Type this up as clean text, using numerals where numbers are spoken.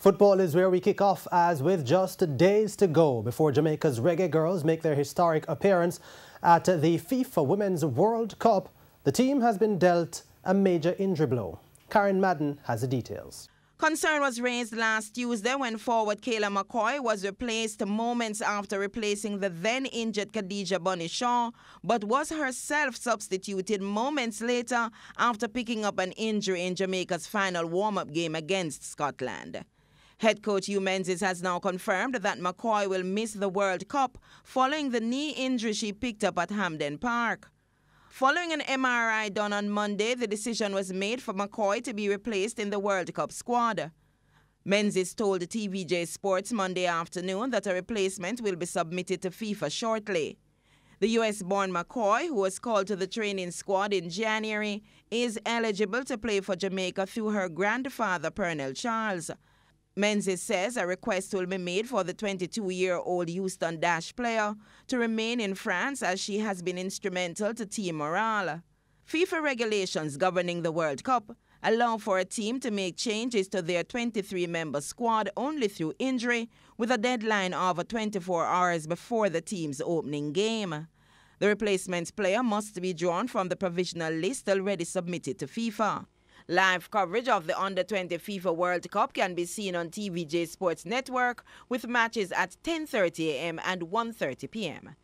Football is where we kick off, as with just days to go before Jamaica's Reggae Girlz make their historic appearance at the FIFA Women's World Cup. The team has been dealt a major injury blow. Karen Madden has the details. Concern was raised last Tuesday when forward Kayla McCoy was replaced moments after replacing the then-injured Khadija Bunny Shaw, but was herself substituted moments later after picking up an injury in Jamaica's final warm-up game against Scotland. Head coach Hugh Menzies has now confirmed that McCoy will miss the World Cup following the knee injury she picked up at Hampden Park. Following an MRI done on Monday, the decision was made for McCoy to be replaced in the World Cup squad. Menzies told TVJ Sports Monday afternoon that a replacement will be submitted to FIFA shortly. The US-born McCoy, who was called to the training squad in January, is eligible to play for Jamaica through her grandfather, Pernell Charles. Menzies says a request will be made for the 22-year-old Houston Dash player to remain in France, as she has been instrumental to team morale. FIFA regulations governing the World Cup allow for a team to make changes to their 23-member squad only through injury, with a deadline of 24 hours before the team's opening game. The replacement player must be drawn from the provisional list already submitted to FIFA. Live coverage of the Under-20 FIFA World Cup can be seen on TVJ Sports Network, with matches at 10:30 a.m. and 1:30 p.m.